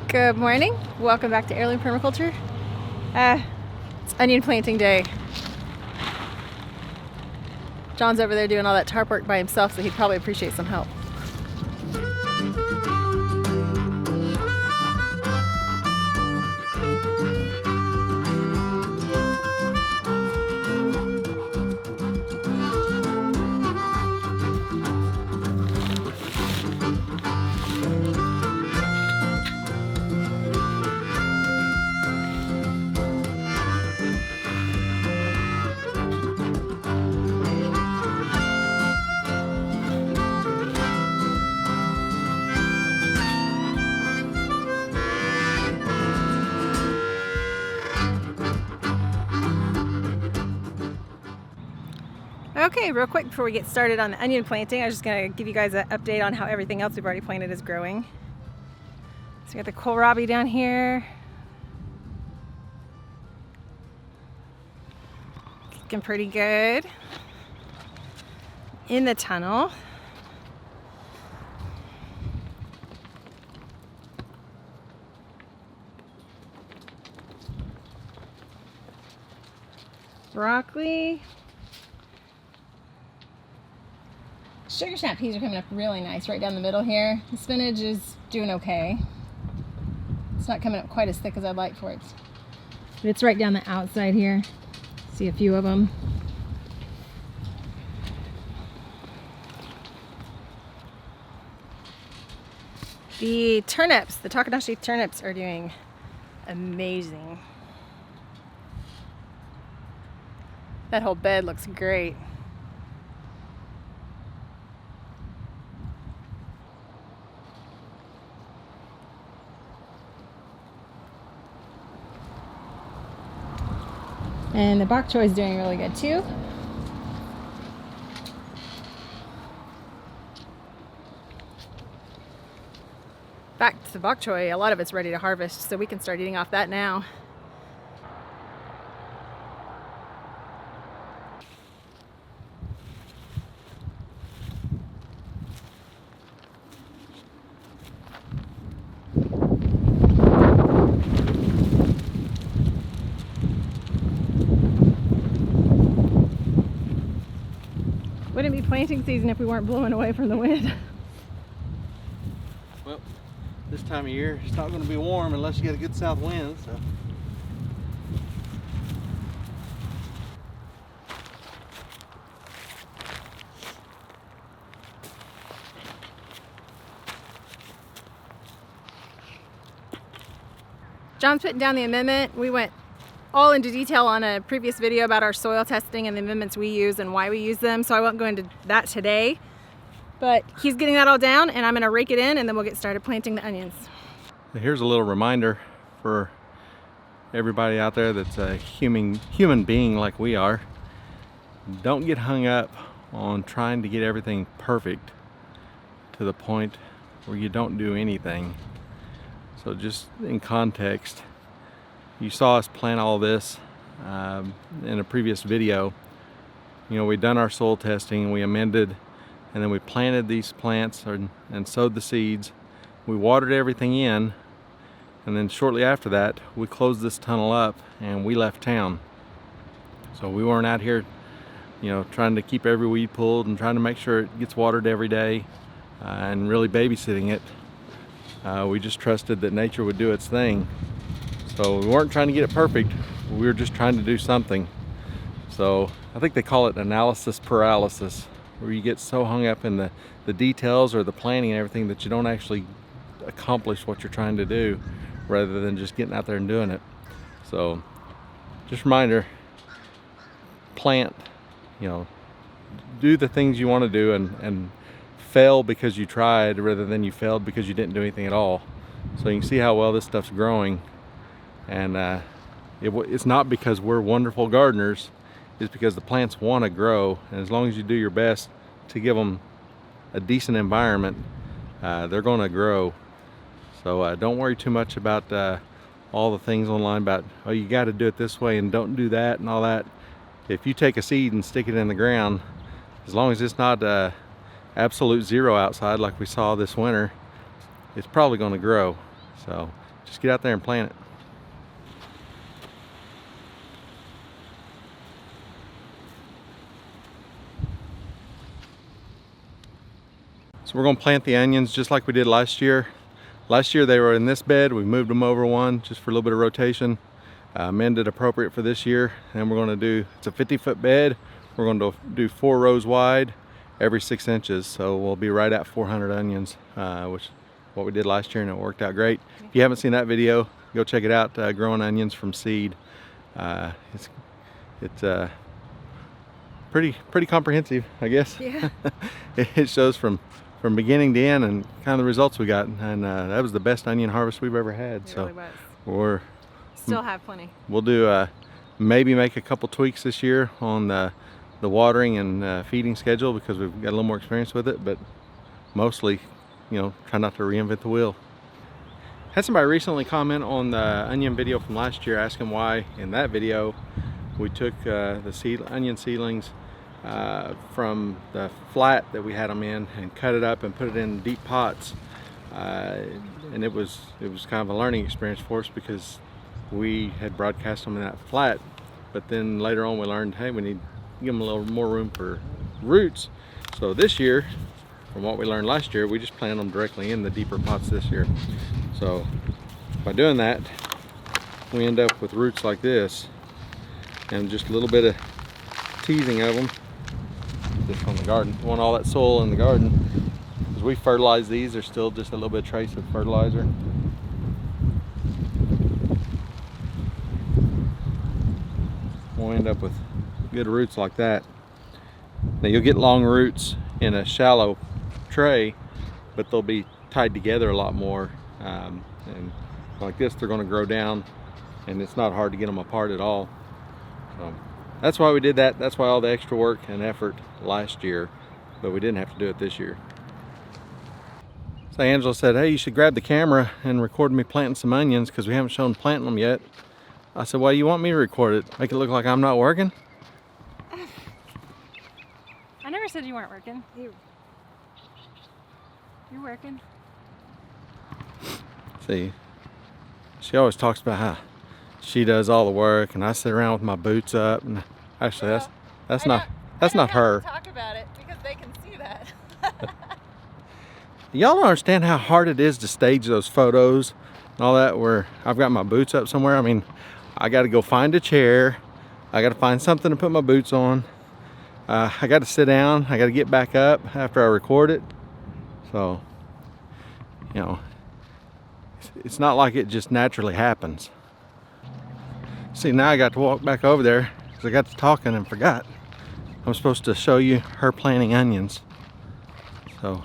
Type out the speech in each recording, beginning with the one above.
Good morning. Welcome back to Heirloom Permaculture. It's onion planting day. John's over there doing all that tarp work by himself, so he'd probably appreciate some help. Okay, real quick before we get started on the onion planting, I'm just going to give you guys an update on how everything else we've already planted is growing. So we got the kohlrabi down here. Looking pretty good. In the tunnel. Broccoli. Sugar snap peas are coming up really nice right down the middle here. The spinach is doing okay. It's not coming up quite as thick as I'd like for it. But it's right down the outside here. See a few of them. The turnips, the Takanashi turnips are doing amazing. That whole bed looks great. And the bok choy is doing really good too. Back to the bok choy, a lot of it's ready to harvest, so we can start eating off that now. Wouldn't be planting season if we weren't blowing away from the wind. Well, this time of year it's not going to be warm unless you get a good south wind. So. John's putting down the amendment. We went all into detail on a previous video about our soil testing and the amendments we use and why we use them, so I won't go into that today. But he's getting that all down, and I'm going to rake it in, and then we'll get started planting the onions. Here's a little reminder for everybody out there that's a human being like we are. Don't get hung up on trying to get everything perfect to the point where you don't do anything. So just in context, you saw us plant all this in a previous video. You know, we'd done our soil testing, we amended, and then we planted these plants and sowed the seeds. We watered everything in, and then shortly after that, we closed this tunnel up and we left town. So we weren't out here, you know, trying to keep every weed pulled and trying to make sure it gets watered every day and really babysitting it. We just trusted that nature would do its thing. So we weren't trying to get it perfect, we were just trying to do something. So I think they call it analysis paralysis, where you get so hung up in the details or the planning and everything that you don't actually accomplish what you're trying to do, rather than just getting out there and doing it. So just a reminder, plant, you know, do the things you want to do and fail because you tried rather than you failed because you didn't do anything at all. So you can see how well this stuff's growing. And it's not because we're wonderful gardeners, it's because the plants want to grow, and as long as you do your best to give them a decent environment, they're going to grow. So don't worry too much about all the things online about, oh, you got to do it this way and don't do that and all that. If you take a seed and stick it in the ground, as long as it's not absolute zero outside like we saw this winter, it's probably going to grow. So just get out there and plant it. So we're going to plant the onions just like we did last year. Last year they were in this bed. We moved them over one just for a little bit of rotation. Mended appropriate for this year. And we're going to do, it's a 50-foot bed. We're going to do 4 rows wide every 6 inches. So we'll be right at 400 onions, which is what we did last year, and it worked out great. If you haven't seen that video, go check it out, growing onions from seed. It's pretty comprehensive, I guess. Yeah. It shows from beginning to end and kind of the results we got, and that was the best onion harvest we've ever had. It So really was. we're Still have plenty. we'll do maybe make a couple tweaks this year on the watering and feeding schedule, because we've got a little more experience with it, but mostly, you know, try not to reinvent the wheel. Had somebody recently comment on the onion video from last year asking why in that video we took the onion seedlings from the flat that we had them in and cut it up and put it in deep pots, and it was kind of a learning experience for us, because we had broadcast them in that flat, but then later on we learned, hey, we need to give them a little more room for roots. So this year, from what we learned last year, we just planted them directly in the deeper pots this year. So by doing that, we end up with roots like this, and just a little bit of teasing of them just from the garden. We want all that soil in the garden. As we fertilize these, there's still just a little bit of trace of fertilizer. We'll end up with good roots like that. Now you'll get long roots in a shallow tray, but they'll be tied together a lot more. And like this, they're going to grow down, and it's not hard to get them apart at all. So that's why we did that. That's why all the extra work and effort last year, but we didn't have to do it this year. So Angela said, hey, you should grab the camera and record me planting some onions, because we haven't shown planting them yet. I said, why do you want me to record it? Make it look like I'm not working? I never said you weren't working. You're working. See, she always talks about how she does all the work and I sit around with my boots up, and actually that's not her. Talk about it because they can see that. Y'all don't understand how hard it is to stage those photos and all that, where I've got my boots up somewhere. I mean, I got to go find a chair, I got to find something to put my boots on, I got to sit down, I got to get back up after I record it. So, you know, it's not like it just naturally happens. See, now I got to walk back over there because I got to talking and forgot. I'm supposed to show you her planting onions. So, all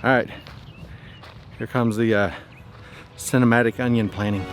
right, here comes the cinematic onion planting.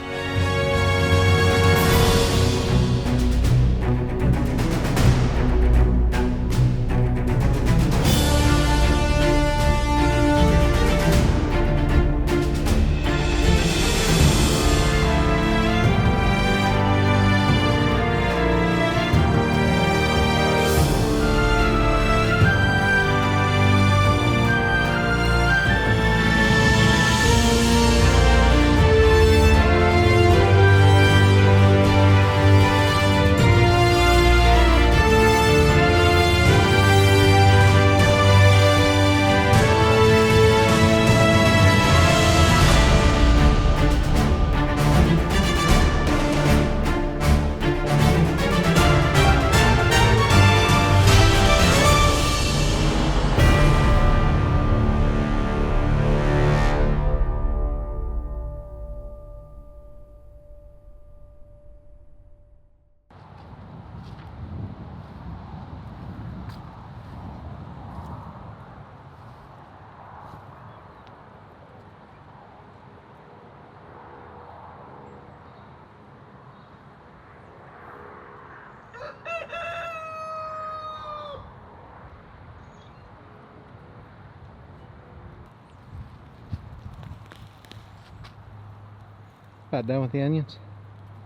About done with the onions?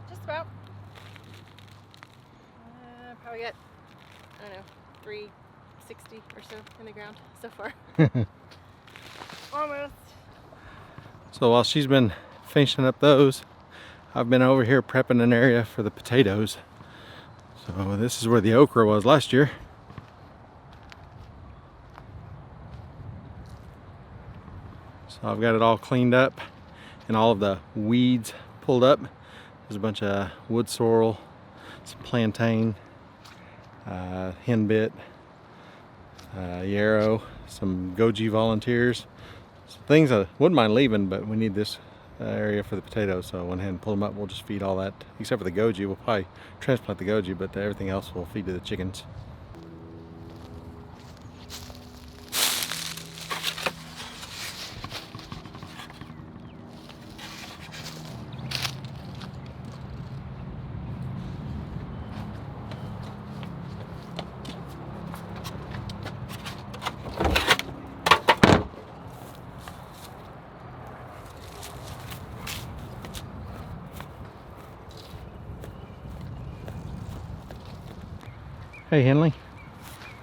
Just about. Probably got, I don't know, 360 or so in the ground so far. Almost. So while she's been finishing up those, I've been over here prepping an area for the potatoes. So this is where the okra was last year. So I've got it all cleaned up and all of the weeds pulled up. There's a bunch of wood sorrel, some plantain, henbit, yarrow, some goji volunteers. Some things I wouldn't mind leaving, but we need this area for the potatoes, so I went ahead and pulled them up. We'll just feed all that, except for the goji. We'll probably transplant the goji, but everything else we'll feed to the chickens. Hey Henley,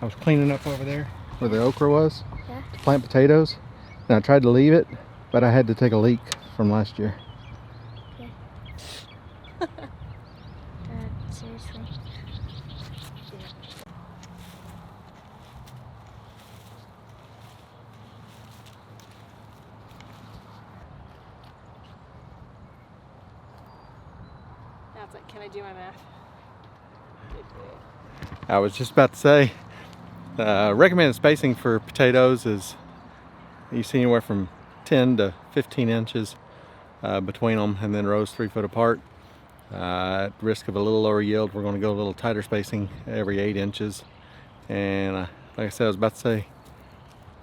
I was cleaning up over there where the okra was to plant potatoes, and I tried to leave it, but I had to take a leak from last year. Okay. Seriously. Now it's like, can I do my math? I was just about to say, recommended spacing for potatoes is, you see anywhere from 10 to 15 inches between them, and then rows 3 foot apart. At risk of a little lower yield, we're going to go a little tighter spacing every 8 inches. And like I said, I was about to say,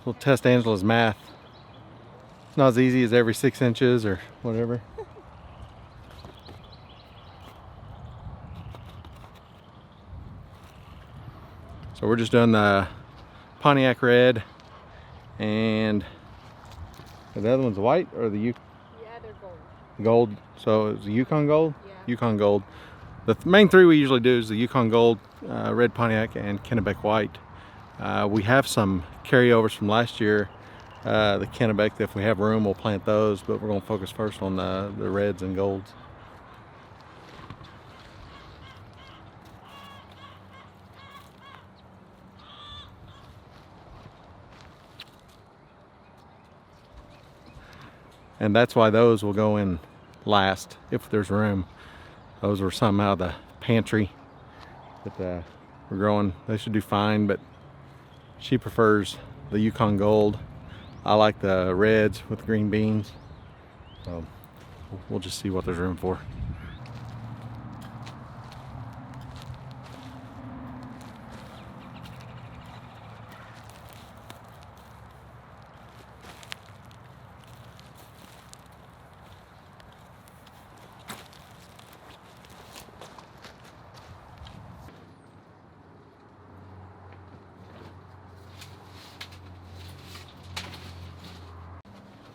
we'll test Angela's math. It's not as easy as every 6 inches or whatever. So we're just doing the Pontiac red, and the other one's white, or the Yeah, they're gold. gold. So it's the Yukon gold? Yeah. Yukon gold. The main three we usually do is the Yukon gold, red Pontiac, and Kennebec white. We have some carryovers from last year. The Kennebec, if we have room, we'll plant those, but we're going to focus first on the reds and golds. And that's why those will go in last if there's room. Those were some out of the pantry that we're growing. They should do fine, but she prefers the Yukon gold. I like the reds with green beans. So we'll just see what there's room for.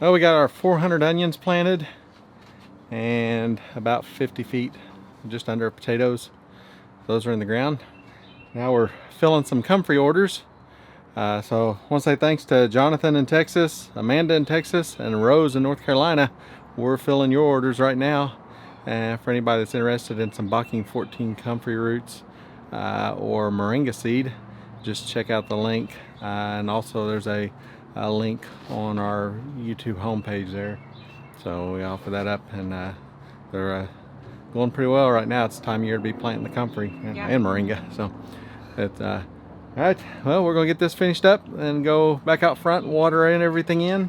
Well, we got our 400 onions planted and about 50 feet just under potatoes. Those are in the ground. Now we're filling some comfrey orders. So I want to say thanks to Jonathan in Texas, Amanda in Texas, and Rose in North Carolina. We're filling your orders right now. For anybody that's interested in some Bocking 14 comfrey roots or moringa seed, just check out the link. And also there's a link on our YouTube homepage there. So we offer that up, and they're going pretty well right now. It's time of year to be planting the comfrey and moringa. So it's all right. Well, we're gonna get this finished up and go back out front and water everything in,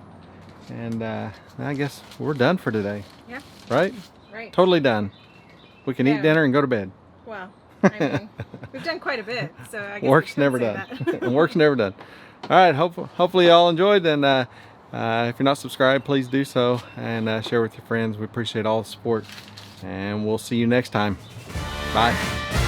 and I guess we're done for today. Yeah. Right? Right. Totally done. We can eat dinner and go to bed. Well, I mean, we've done quite a bit, so I guess Work's never done. Work's never done. All right, hopefully y'all enjoyed, and if you're not subscribed, please do so, and share with your friends. We appreciate all the support, and we'll see you next time. Bye.